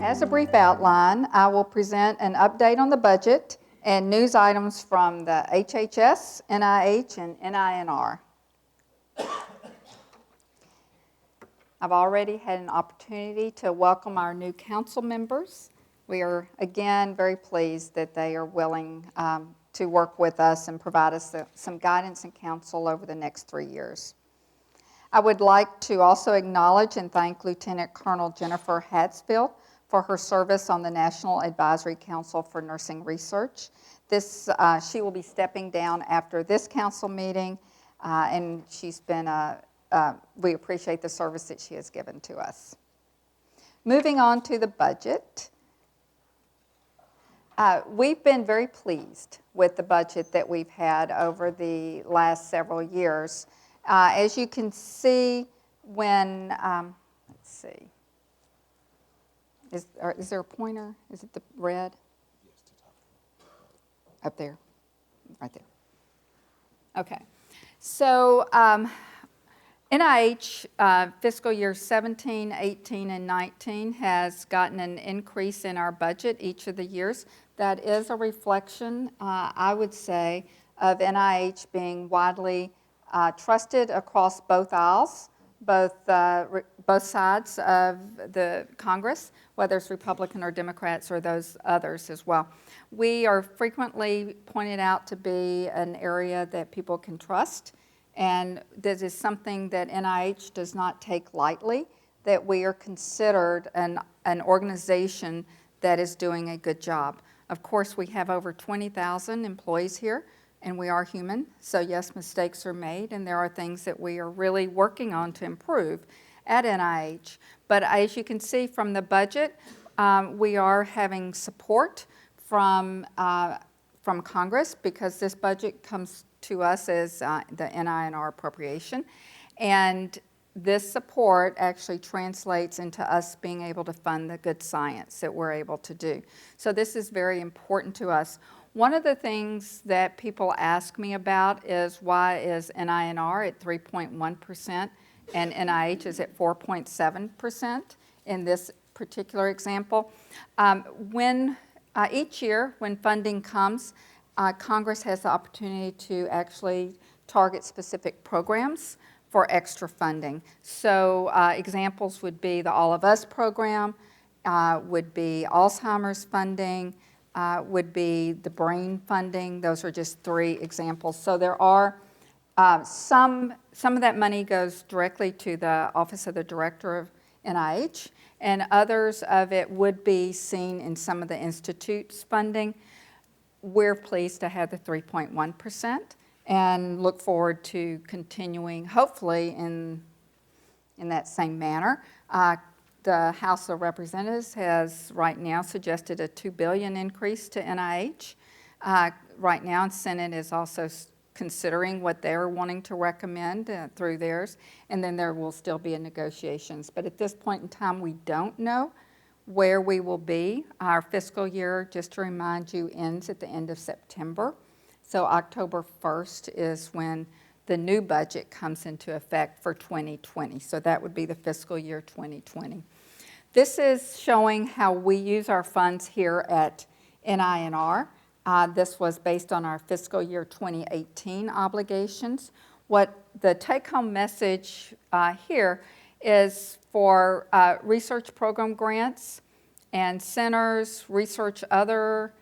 As a brief outline, I will present an update on the budget and news items from the HHS, NIH, and NINR. I've already had an opportunity to welcome our new council members. We are, again, very pleased that they are willing to work with us and provide us some guidance and counsel over the next 3 years. I would like to also acknowledge and thank Lieutenant Colonel Jennifer Hadsfield for her service on the National Advisory Council for Nursing Research. She will be stepping down after this council meeting, and she's been we appreciate the service that she has given to us. Moving on to the budget. We've been very pleased with the budget that we've had over the last several years. As you can see, when, let's see, is there a pointer? Is it the red? Yes, to top. Up there, right there. Okay, so NIH fiscal year 17, 18, and 19 has gotten an increase in our budget each of the years. That is a reflection, I would say, of NIH being widely trusted across both aisles, both sides of the Congress, whether it's Republican or Democrats or those others as well. We are frequently pointed out to be an area that people can trust, and this is something that NIH does not take lightly, that we are considered an organization that is doing a good job. Of course, we have over 20,000 employees here, and we are human, so yes, mistakes are made, and there are things that we are really working on to improve at NIH. But as you can see from the budget, we are having support from Congress, because this budget comes to us as the NINR appropriation, and this support actually translates into us being able to fund the good science that we're able to do. So this is very important to us. One of the things that people ask me about is, why is NINR at 3.1% and NIH is at 4.7% in this particular example? Each year when funding comes, Congress has the opportunity to actually target specific programs for extra funding. So examples would be the All of Us program, would be Alzheimer's funding, would be the brain funding. Those are just 3 examples. So there are some of that money goes directly to the Office of the Director of NIH, and others of it would be seen in some of the institute's funding. We're pleased to have the 3.1% and look forward to continuing, hopefully, in that same manner. The House of Representatives has right now suggested a $2 billion increase to NIH. Right now, the Senate is also considering what they're wanting to recommend through theirs, and then there will still be negotiations. But at this point in time, we don't know where we will be. Our fiscal year, just to remind you, ends at the end of September. So October 1st is when the new budget comes into effect for 2020. So that would be the fiscal year 2020. This is showing how we use our funds here at NINR. This was based on our fiscal year 2018 obligations. What the take-home message here is for research program grants and centers, research other,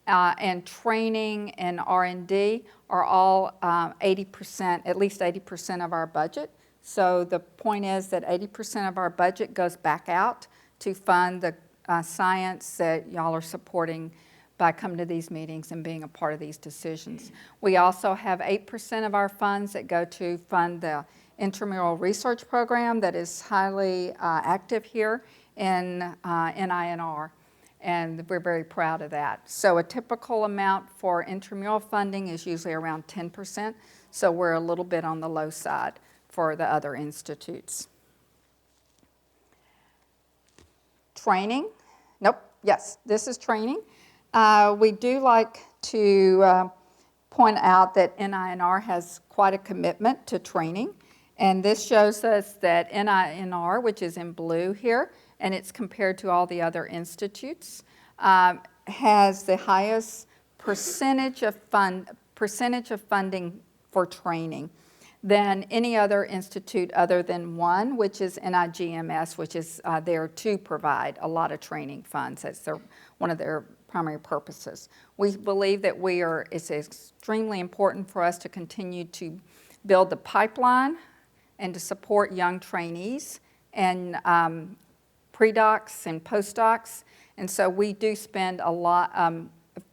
and training and R&D are all 80%, at least 80% of our budget. So the point is that 80% of our budget goes back out to fund the science that y'all are supporting by coming to these meetings and being a part of these decisions. We also have 8% of our funds that go to fund the intramural research program that is highly active here in NINR, and we're very proud of that. So a typical amount for intramural funding is usually around 10%, so we're a little bit on the low side for the other institutes. Training, yes, this is training. We do like to point out that NINR has quite a commitment to training, and this shows us that NINR, which is in blue here, and it's compared to all the other institutes, has the highest percentage of funding for training than any other institute other than one, which is NIGMS, which is there to provide a lot of training funds. That's one of their primary purposes. We believe that it's extremely important for us to continue to build the pipeline and to support young trainees and pre-docs and postdocs. And so we do spend a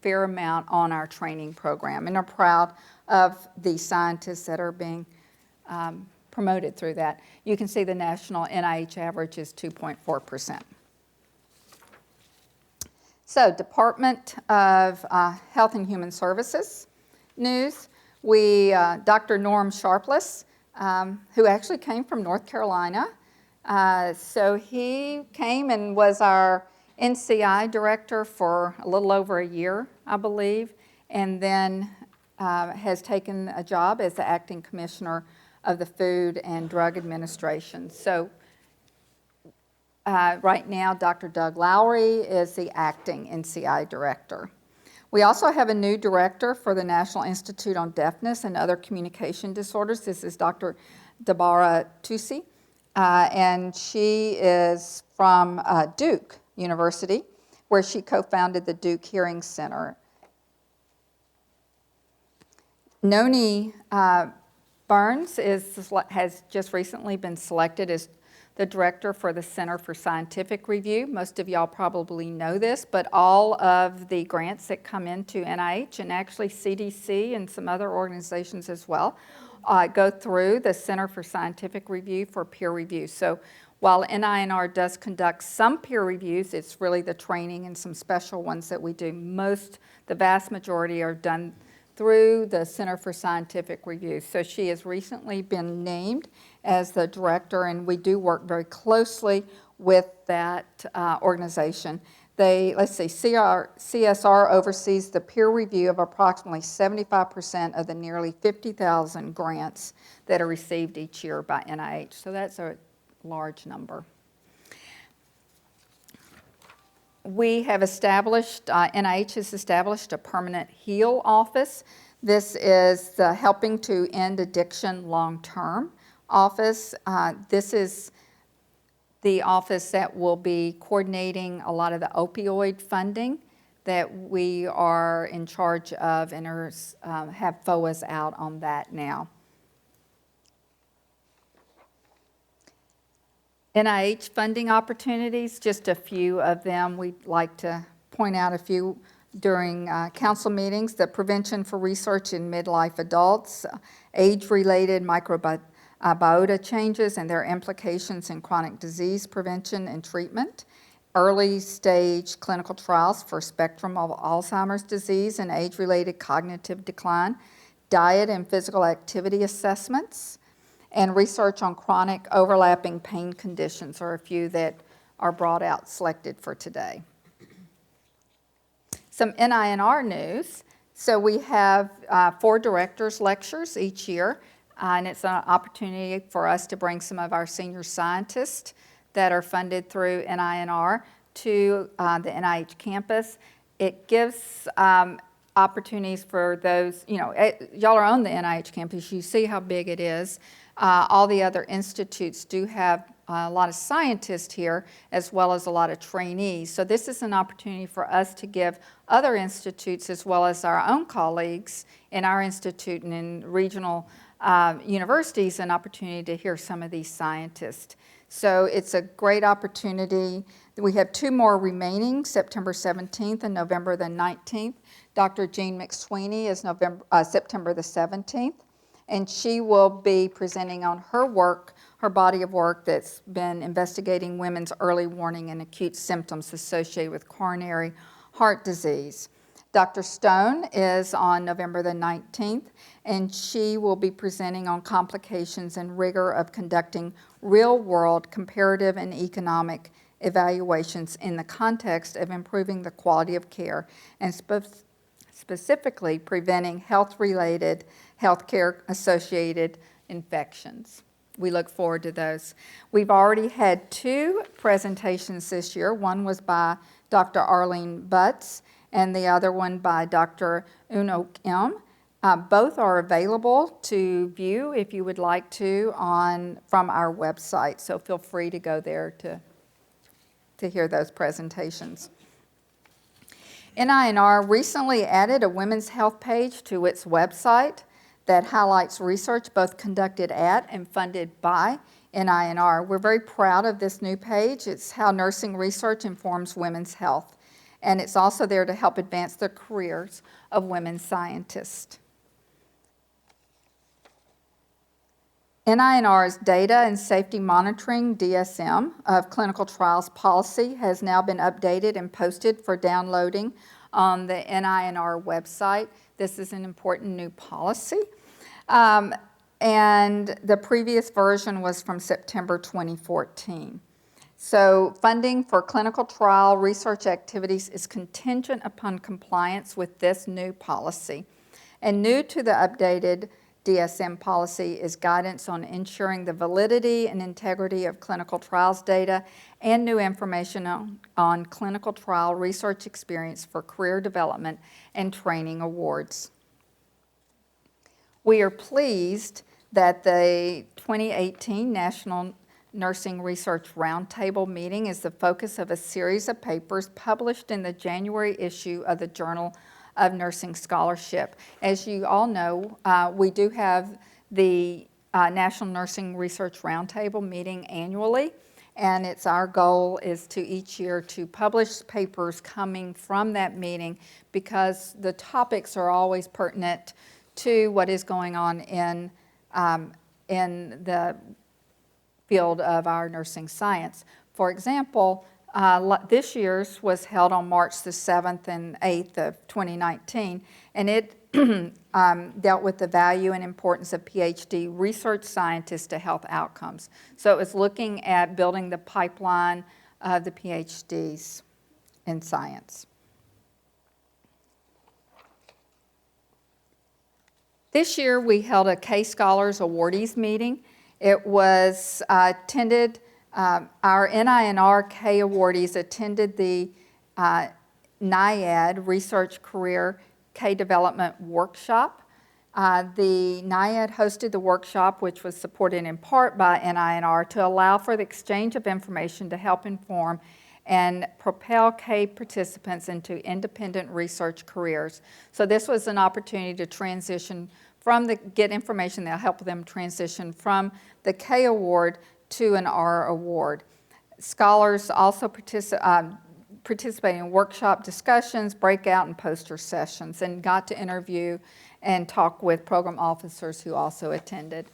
fair amount on our training program and are proud of the scientists that are being promoted through that. You can see the national NIH average is 2.4%. So, Department of Health and Human Services news. Dr. Norm Sharples, who actually came from North Carolina. So he came and was our NCI director for a little over a year, I believe, and then has taken a job as the acting commissioner of the Food and Drug Administration. So right now, Dr. Doug Lowery is the acting NCI director. We also have a new director for the National Institute on Deafness and Other Communication Disorders. This is Dr. Deborah Tusi, and she is from Duke University, where she co-founded the Duke Hearing Center. Noni Berns has just recently been selected as the director for the Center for Scientific Review. Most of y'all probably know this, but all of the grants that come into NIH and actually CDC and some other organizations as well go through the Center for Scientific Review for peer review. So while NINR does conduct some peer reviews, it's really the training and some special ones that we do. The vast majority are done through the Center for Scientific Review. So she has recently been named as the director, and we do work very closely with that organization. CSR oversees the peer review of approximately 75% of the nearly 50,000 grants that are received each year by NIH. So that's a large number. We have established, NIH has established a permanent HEAL office. This is the Helping to End Addiction Long-Term office. This is the office that will be coordinating a lot of the opioid funding that we are in charge of and have FOAs out on that now. NIH Funding Opportunities, just a few of them. We'd like to point out a few during council meetings. The Prevention for Research in Midlife Adults, Age-Related Microbiota Changes and Their Implications in Chronic Disease Prevention and Treatment, Early-Stage Clinical Trials for Spectrum of Alzheimer's Disease and Age-Related Cognitive Decline, Diet and Physical Activity Assessments, and research on chronic overlapping pain conditions are a few that are brought out, selected for today. Some NINR news. So we have 4 directors' lectures each year, and it's an opportunity for us to bring some of our senior scientists that are funded through NINR to the NIH campus. It gives opportunities for those, y'all are on the NIH campus, you see how big it is. All the other institutes do have a lot of scientists here as well as a lot of trainees. So this is an opportunity for us to give other institutes as well as our own colleagues in our institute and in regional universities an opportunity to hear some of these scientists. So it's a great opportunity. We have 2 more remaining, September 17th and November the 19th. Dr. Jean McSweeney is September the 17th. And she will be presenting on her body of work that's been investigating women's early warning and acute symptoms associated with coronary heart disease. Dr. Stone is on November the 19th, and she will be presenting on complications and rigor of conducting real-world comparative and economic evaluations in the context of improving the quality of care and specifically preventing healthcare-associated infections. we look forward to those. We've already had 2 presentations this year. One was by Dr. Arlene Butts and the other one by Dr. Uno Kim. Both are available to view if you would like to from our website, so feel free to go there to hear those presentations. NINR recently added a women's health page to its website that highlights research both conducted at and funded by NINR. We're very proud of this new page. It's how nursing research informs women's health, and it's also there to help advance the careers of women scientists. NINR's Data and Safety Monitoring, DSM, of clinical trials policy has now been updated and posted for downloading on the NINR website. This is an important new policy. And the previous version was from September 2014. So funding for clinical trial research activities is contingent upon compliance with this new policy. And new to the updated DSM policy is guidance on ensuring the validity and integrity of clinical trials data and new information on clinical trial research experience for career development and training awards. We are pleased that the 2018 National Nursing Research Roundtable meeting is the focus of a series of papers published in the January issue of the Journal of Nursing Scholarship. As you all know, we do have the National Nursing Research Roundtable meeting annually, and it's our goal is to each year to publish papers coming from that meeting because the topics are always pertinent to what is going on in the field of our nursing science. For example, this year's was held on March the 7th and 8th of 2019, and it dealt with the value and importance of PhD research scientists to health outcomes. So it was looking at building the pipeline of the PhDs in science. This year we held a K Scholars Awardees meeting. It was attended. Our NINR K awardees attended the NIAID Research Career K Development Workshop. The NIAID hosted the workshop, which was supported in part by NINR, to allow for the exchange of information to help inform and propel K participants into independent research careers. So this was an opportunity to transition get information that will help them transition from the K award to an R award. Scholars also participated in workshop discussions, breakout, and poster sessions, and got to interview and talk with program officers who also attended.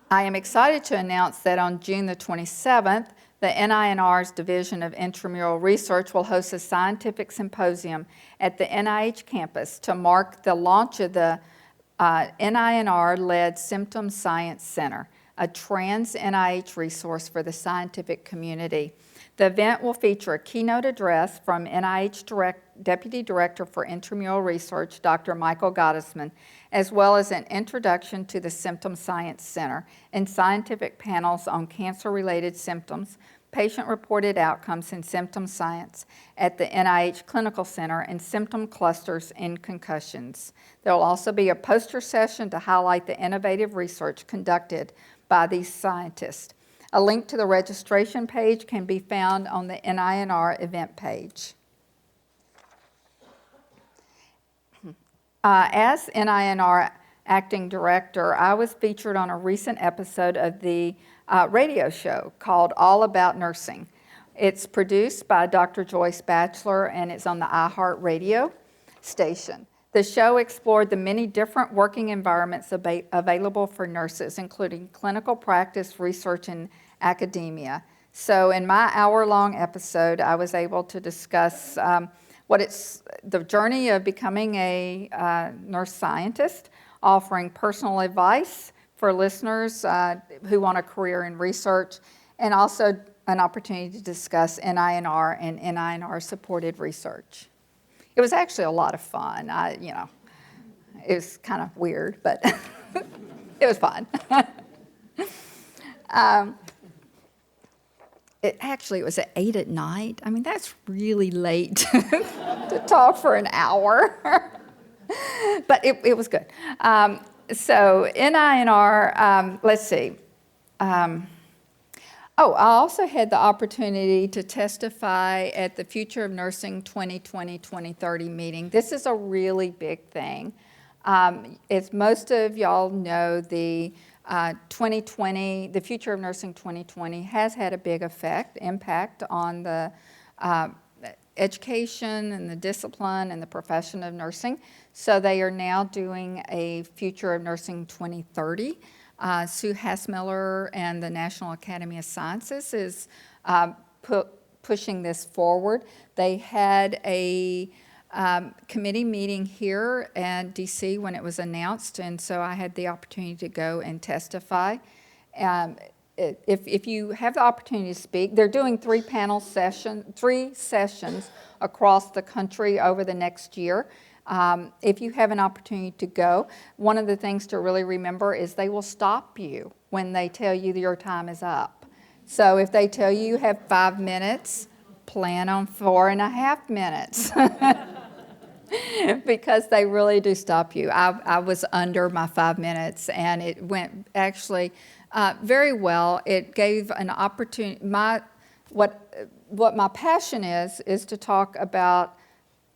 I am excited to announce that on June the 27th, the NINR's Division of Intramural Research will host a scientific symposium at the NIH campus to mark the launch of the NINR-led Symptom Science Center, a trans-NIH resource for the scientific community. The event will feature a keynote address from NIH Deputy Director for Intramural Research, Dr. Michael Gottesman, as well as an introduction to the Symptom Science Center and scientific panels on cancer-related symptoms, patient-reported outcomes in symptom science at the NIH Clinical Center, and symptom clusters in concussions. There will also be a poster session to highlight the innovative research conducted by these scientists. A link to the registration page can be found on the NINR event page. As NINR Acting Director, I was featured on a recent episode of the radio show called All About Nursing. It's produced by Dr. Joyce Batchelor, and it's on the iHeartRadio station. The show explored the many different working environments available for nurses, including clinical practice, research, and academia. So in my hour-long episode, I was able to discuss the journey of becoming a nurse scientist, offering personal advice for listeners who want a career in research, and also an opportunity to discuss NINR and NINR-supported research. It was actually a lot of fun. It was kind of weird, but it was fun. It was at 8 at night. I mean, that's really late to talk for an hour. But it was good. So NINR, let's see. I also had the opportunity to testify at the Future of Nursing 2020-2030 meeting. This is a really big thing. As most of y'all know, the 2020, the Future of Nursing 2020 has had a big impact on the education and the discipline and the profession of nursing. So they are now doing a Future of Nursing 2030. Sue Hassmiller and the National Academy of Sciences is pushing this forward. They had a committee meeting here in DC when it was announced, and so I had the opportunity to go and testify. If you have the opportunity to speak, they're doing three sessions across the country over the next year. If you have an opportunity to go, one of the things to really remember is they will stop you when they tell you that your time is up. So if they tell you have 5 minutes, plan on 4.5 minutes. Because they really do stop you. I was under my 5 minutes, and it went actually very well. It gave an opportunity. What my passion is to talk about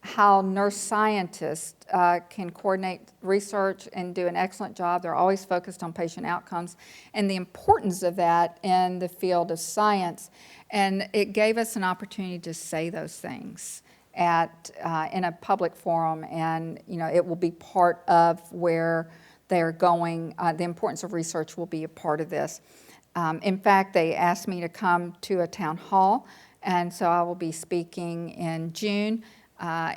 how nurse scientists can coordinate research and do an excellent job. They're always focused on patient outcomes and the importance of that in the field of science. And it gave us an opportunity to say those things in a public forum, and it will be part of where they're going. The importance of research will be a part of this. In fact, they asked me to come to a town hall, and so I will be speaking in June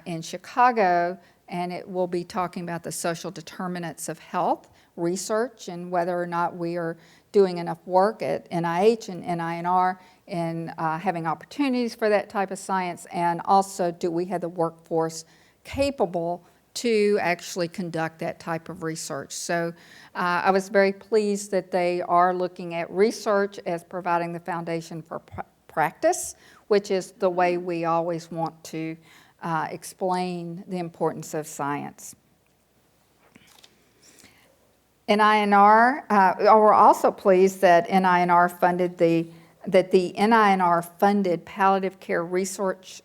in Chicago, and it will be talking about the social determinants of health research and whether or not we are doing enough work at NIH and NINR in having opportunities for that type of science, and also do we have the workforce capable to actually conduct that type of research. So I was very pleased that they are looking at research as providing the foundation for practice, which is the way we always want to explain the importance of science. NINR, we're also pleased that NINR funded the NINR funded palliative care research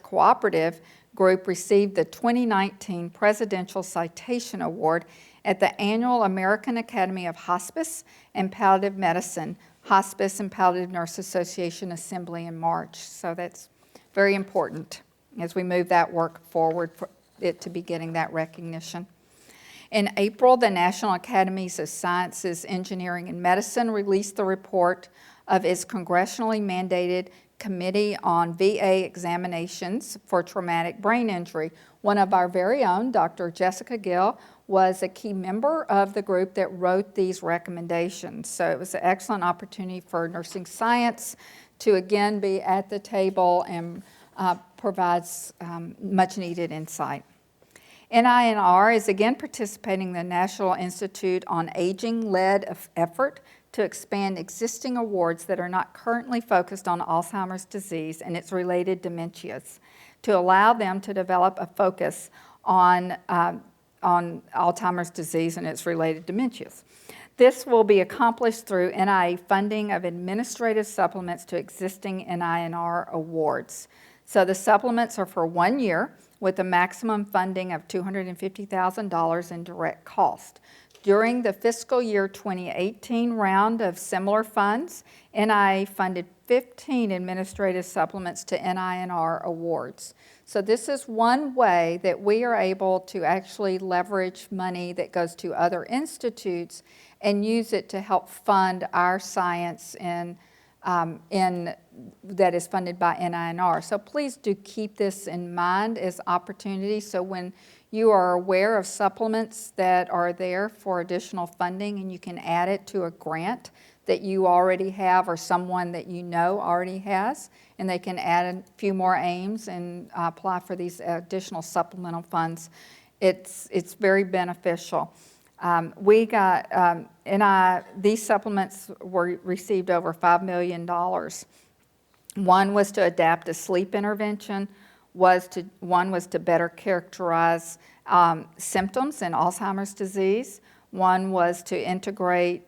cooperative group received the 2019 Presidential Citation Award at the annual American Academy of Hospice and Palliative Medicine Hospice and Palliative Nurse Association Assembly in March. So that's very important as we move that work forward for it to be getting that recognition. In April, the National Academies of Sciences, Engineering, and Medicine released the report of its congressionally mandated Committee on VA Examinations for Traumatic Brain Injury. One of our very own, Dr. Jessica Gill, was a key member of the group that wrote these recommendations. So it was an excellent opportunity for nursing science to again be at the table and provides much needed insight. NINR is again participating in the National Institute on Aging-led effort to expand existing awards that are not currently focused on Alzheimer's disease and its related dementias, to allow them to develop a focus on Alzheimer's disease and its related dementias. This will be accomplished through NIA funding of administrative supplements to existing NINR awards. So the supplements are for 1 year with a maximum funding of $250,000 in direct cost. During the fiscal year 2018 round of similar funds, NIA funded 15 administrative supplements to NINR awards. So this is one way that we are able to actually leverage money that goes to other institutes and use it to help fund our science that is funded by NINR. So please do keep this in mind as opportunities. So when you are aware of supplements that are there for additional funding and you can add it to a grant that you already have or someone that you know already has, and they can add a few more aims and apply for these additional supplemental funds. it's very beneficial. We got, these supplements received over $5 million. One was to adapt a sleep intervention, one was to better characterize symptoms in Alzheimer's disease, one was to integrate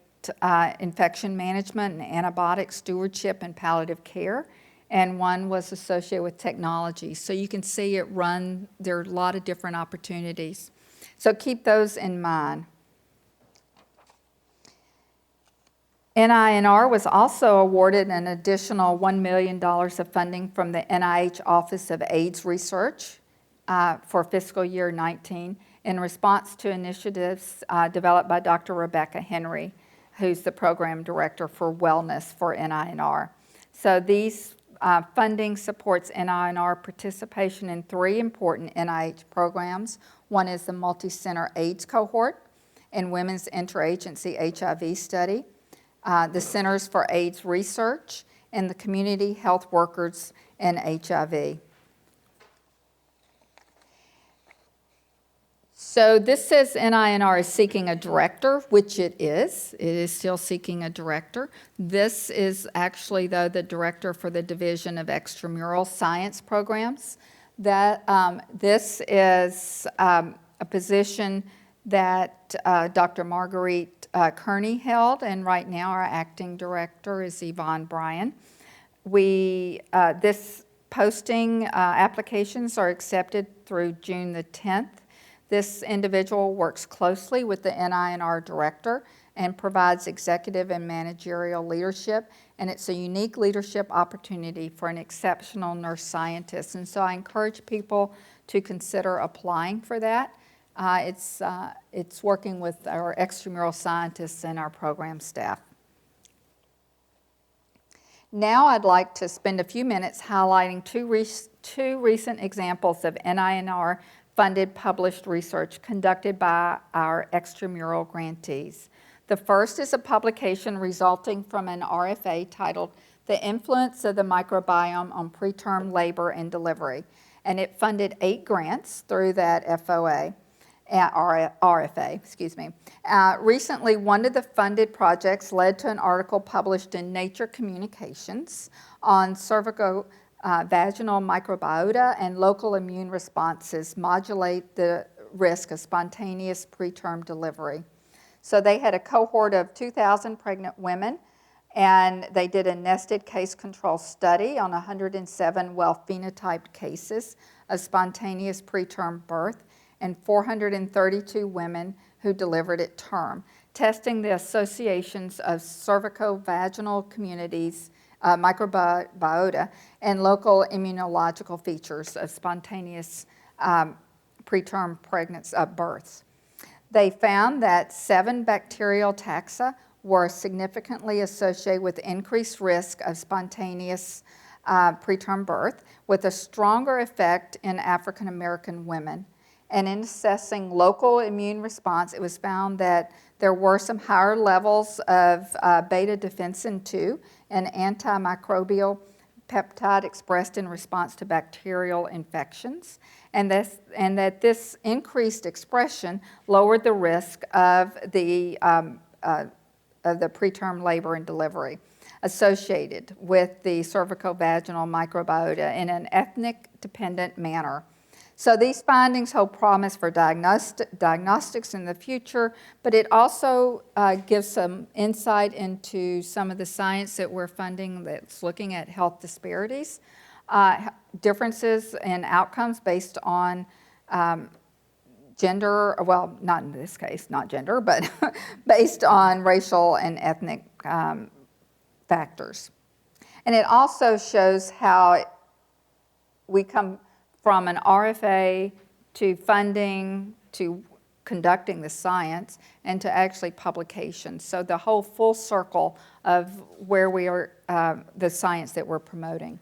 infection management and antibiotic stewardship and palliative care, and one was associated with technology. So you can see there are a lot of different opportunities. So keep those in mind. NINR was also awarded an additional $1 million of funding from the NIH Office of AIDS Research for fiscal year 19 in response to initiatives developed by Dr. Rebecca Henry, who's the program director for wellness for NINR. So these funding supports NINR participation in 3 important NIH programs. One is the multi-center AIDS cohort and women's interagency HIV study, the Centers for AIDS Research, and the community health workers in HIV. So this says NINR is seeking a director, which it is. It is still seeking a director. This is actually, though, the director for the Division of Extramural Science Programs. This is a position that Dr. Marguerite Kearney held, and right now our acting director is Yvonne Bryan. This posting applications are accepted through June the 10th. This individual works closely with the NINR director and provides executive and managerial leadership, and it's a unique leadership opportunity for an exceptional nurse scientist. And so I encourage people to consider applying for that. It's working with our extramural scientists and our program staff. Now I'd like to spend a few minutes highlighting two recent examples of NINR funded published research conducted by our extramural grantees. The first is a publication resulting from an RFA titled The Influence of the Microbiome on Preterm Labor and Delivery, and it funded 8 grants through that RFA. Recently, one of the funded projects led to an article published in Nature Communications on cervicovaginal microbiota and local immune responses modulate the risk of spontaneous preterm delivery. So they had a cohort of 2,000 pregnant women, and they did a nested case control study on 107 well-phenotyped cases of spontaneous preterm birth and 432 women who delivered at term, testing the associations of cervicovaginal communities, microbiota, and local immunological features of spontaneous preterm births. They found that 7 bacterial taxa were significantly associated with increased risk of spontaneous preterm birth, with a stronger effect in African American women. And in assessing local immune response, it was found that there were some higher levels of beta-defensin 2, an antimicrobial peptide expressed in response to bacterial infections, and that this increased expression lowered the risk of the preterm labor and delivery associated with the cervicovaginal microbiota in an ethnic-dependent manner. So these findings hold promise for diagnostics in the future, but it also gives some insight into some of the science that we're funding that's looking at health disparities, differences in outcomes based on gender, well, not in this case, not gender, but based on racial and ethnic factors. And it also shows how we come from an RFA to funding to conducting the science and to actually publication. So the whole full circle of where we are, the science that we're promoting.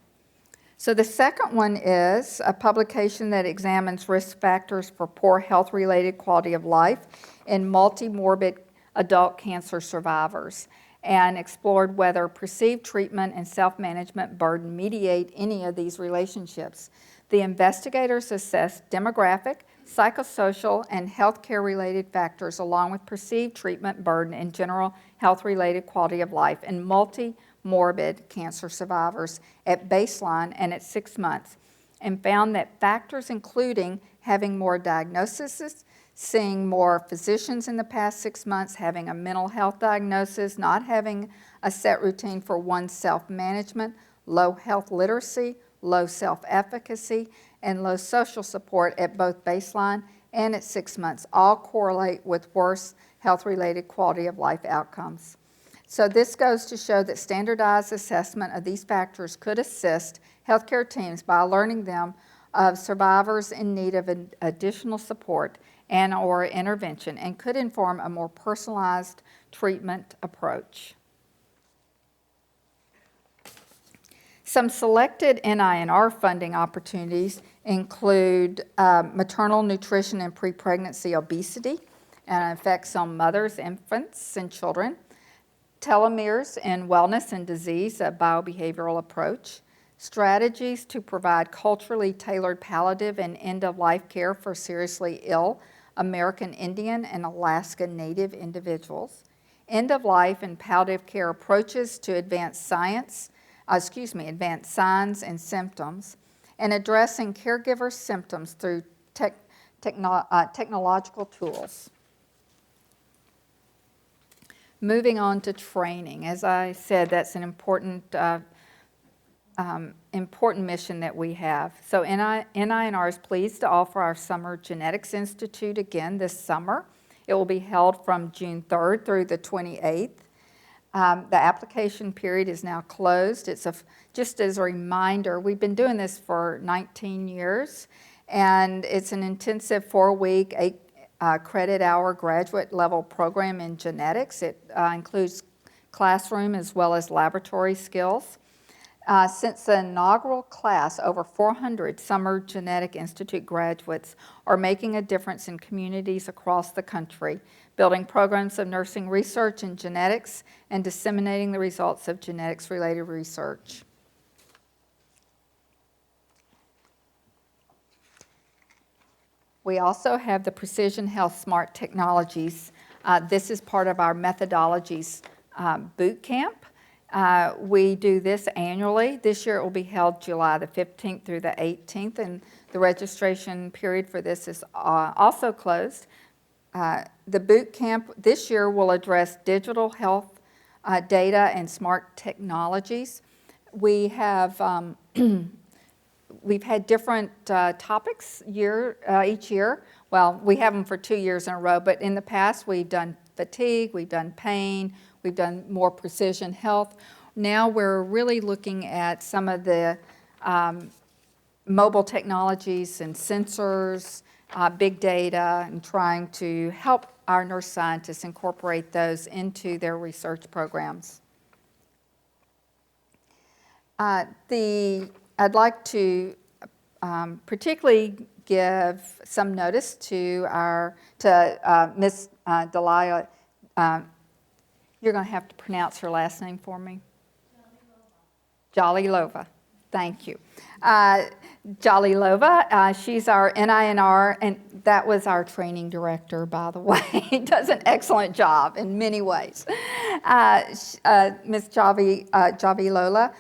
So the second one is a publication that examines risk factors for poor health-related quality of life in multi-morbid adult cancer survivors, and explored whether perceived treatment and self-management burden mediate any of these relationships. The investigators assessed demographic, psychosocial, and healthcare-related factors, along with perceived treatment burden and general health-related quality of life in multi-morbid cancer survivors at baseline and at 6 months, and found that factors including having more diagnoses, seeing more physicians in the past 6 months, having a mental health diagnosis, not having a set routine for one's self-management, low health literacy, low self-efficacy, and low social support at both baseline and at 6 months all correlate with worse health-related quality of life outcomes. So this goes to show that standardized assessment of these factors could assist healthcare teams by alerting them of survivors in need of additional support and or intervention, and could inform a more personalized treatment approach. Some selected NINR funding opportunities include maternal nutrition and pre-pregnancy obesity and effects on mothers, infants, and children, telomeres in wellness and disease, a biobehavioral approach, strategies to provide culturally tailored palliative and end-of-life care for seriously ill American Indian and Alaska Native individuals, end-of-life and palliative care approaches to advance signs and symptoms, and addressing caregiver symptoms through technological tools. Moving on to training. As I said, that's an important mission that we have. So NINR is pleased to offer our Summer Genetics Institute again this summer. It will be held from June 3rd through the 28th. The application period is now closed. Just as a reminder, we've been doing this for 19 years, and it's an intensive 4-week, 8-credit-hour graduate level program in genetics. It includes classroom as well as laboratory skills. Since the inaugural class, over 400 Summer Genetic Institute graduates are making a difference in communities across the country, building programs of nursing research in genetics and disseminating the results of genetics-related research. We also have the Precision Health Smart Technologies. This is part of our methodologies boot camp. We do this annually. This year it will be held July the 15th through the 18th, and the registration period for this is also closed. The boot camp this year will address digital health data and smart technologies. We have we've had different topics each year. Well, we have them for 2 years in a row, but in the past we've done fatigue, we've done pain, we've done more precision health. Now we're really looking at some of the mobile technologies and sensors, big data, and trying to help our nurse scientists incorporate those into their research programs. I'd like to particularly give some notice to Miss Delia. You're going to have to pronounce her last name for me. Jalilova. Thank you. Jalilova, she's our NINR, and that was our training director, by the way. He does an excellent job in many ways. Ms. Jalilova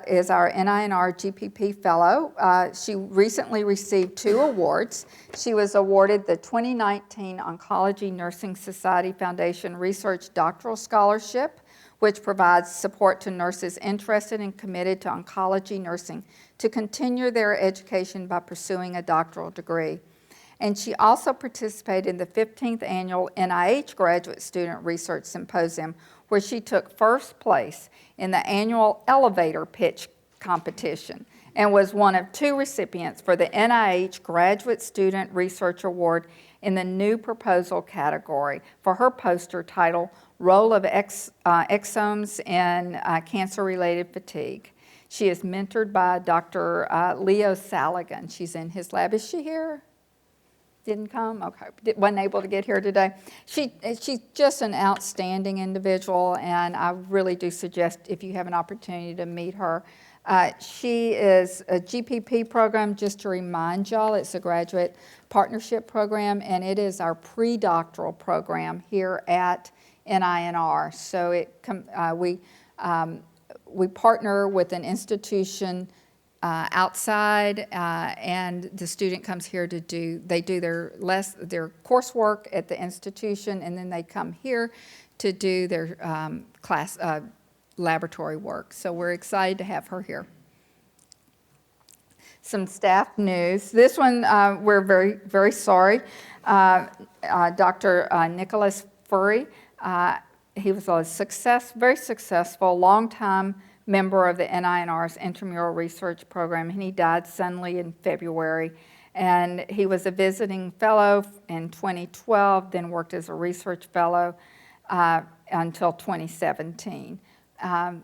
is our NINR GPP Fellow. She recently received 2 awards. She was awarded the 2019 Oncology Nursing Society Foundation Research Doctoral Scholarship, which provides support to nurses interested and committed to oncology nursing to continue their education by pursuing a doctoral degree. And she also participated in the 15th Annual NIH Graduate Student Research Symposium, where she took first place in the annual elevator pitch competition and was one of 2 recipients for the NIH Graduate Student Research Award in the new proposal category for her poster titled Role of Exomes in Cancer-Related Fatigue. She is mentored by Dr. Leo Saligan. She's in his lab. Is she here? Didn't come? Okay, wasn't able to get here today. She's just an outstanding individual, and I really do suggest if you have an opportunity to meet her, She is a GPP program, just to remind y'all, it's a graduate partnership program, and it is our pre-doctoral program here at NINR. So we partner with an institution outside, and the student comes here to do their coursework at the institution, and then they come here to do their laboratory work. So we're excited to have her here. Some staff news. This one, we're very, very sorry. Dr. Nicholas Furry, he was a very successful, long-time member of the NINR's Intramural Research Program, and he died suddenly in February. And he was a visiting fellow in 2012, then worked as a research fellow until 2017.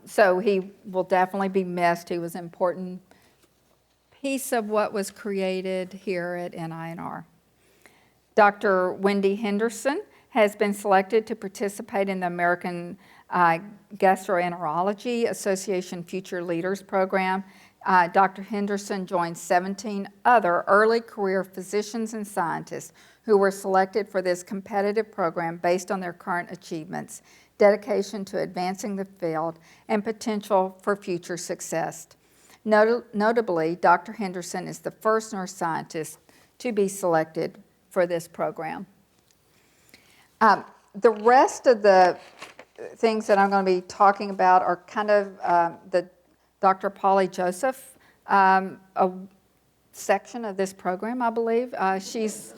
So he will definitely be missed. He was an important piece of what was created here at NINR. Dr. Wendy Henderson has been selected to participate in the American Gastroenterology Association Future Leaders Program. Dr. Henderson joined 17 other early career physicians and scientists who were selected for this competitive program based on their current achievements, dedication to advancing the field, and potential for future success. Notably, Dr. Henderson is the first nurse scientist to be selected for this program. The rest of the things that I'm going to be talking about are kind of the Dr. Polly Joseph a section of this program, I believe. She's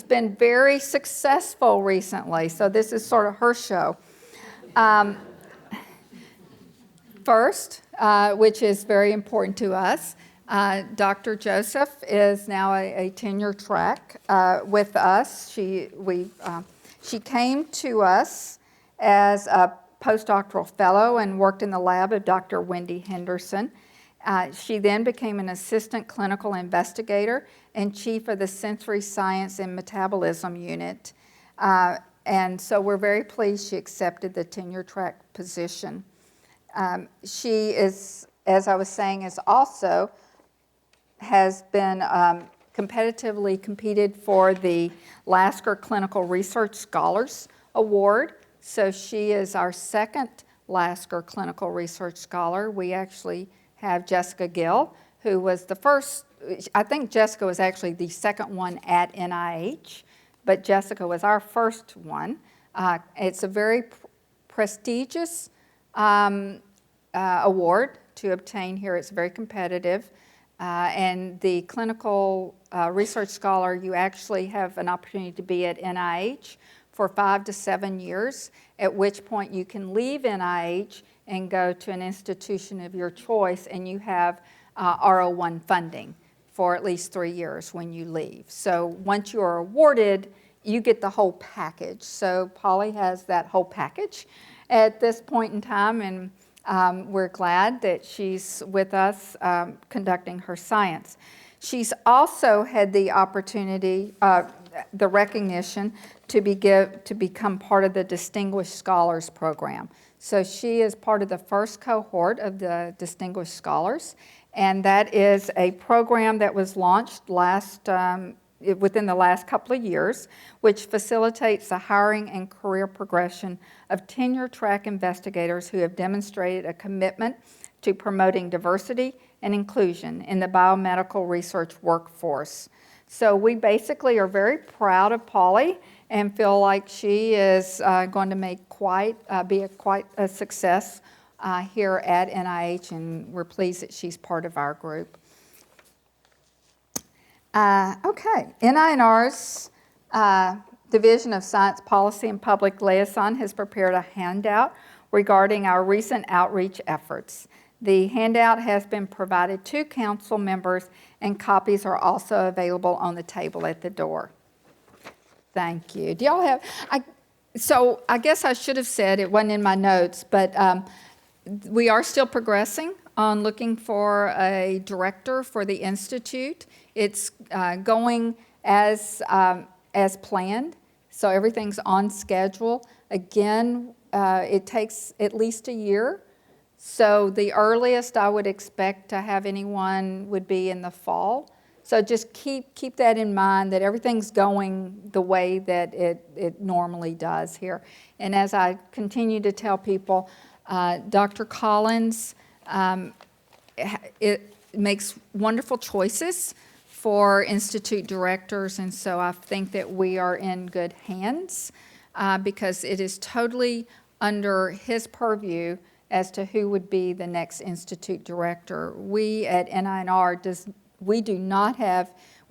been very successful recently, so this is sort of her show. First, which is very important to us, Dr. Joseph is now a tenure track with us. She came to us as a postdoctoral fellow and worked in the lab of Dr. Wendy Henderson. She then became an assistant clinical investigator and chief of the Sensory Science and Metabolism Unit. And so we're very pleased she accepted the tenure track position. She is, as I was saying, has been competitively competed for the Lasker Clinical Research Scholars Award. So she is our second Lasker Clinical Research Scholar. We actually have Jessica Gill, who was the first. I think Jessica was actually the second one at NIH, but Jessica was our first one. It's a very prestigious award to obtain here. It's very competitive. And the clinical research scholar, you actually have an opportunity to be at NIH for 5 to 7 years, at which point you can leave NIH and go to an institution of your choice, and you have R01 funding for at least 3 years when you leave. So once you are awarded, you get the whole package. So Polly has that whole package at this point in time, and we're glad that she's with us conducting her science. She's also had the opportunity, the recognition to become part of the Distinguished Scholars Program. So she is part of the first cohort of the Distinguished Scholars, and that is a program that was launched within the last couple of years, which facilitates the hiring and career progression of tenure-track investigators who have demonstrated a commitment to promoting diversity and inclusion in the biomedical research workforce. So we basically are very proud of Polly and feel like she is going to make quite a success here at NIH, and we're pleased that she's part of our group. Okay, NINR's Division of Science Policy and Public Liaison has prepared a handout regarding our recent outreach efforts. The handout has been provided to council members, and copies are also available on the table at the door. Thank you. Do y'all have, so I guess I should have said, it wasn't in my notes, but we are still progressing on looking for a director for the Institute. It's going as planned, so everything's on schedule. Again, it takes at least a year So the earliest I would expect to have anyone would be in the fall. So just keep that in mind, that everything's going the way that it normally does here. And as I continue to tell people, Dr. Collins, it makes wonderful choices for institute directors, and so I think that we are in good hands because it is totally under his purview as to who would be the next institute director. We at NINR we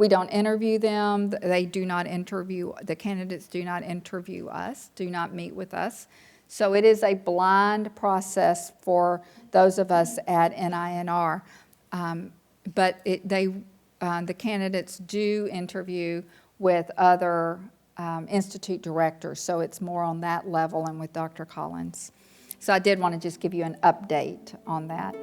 don't interview them. They do not interview, the candidates do not interview us, do not meet with us. So it is a blind process for those of us at NINR. But the candidates do interview with other institute directors, so it's more on that level and with Dr. Collins. So I did want to just give you an update on that.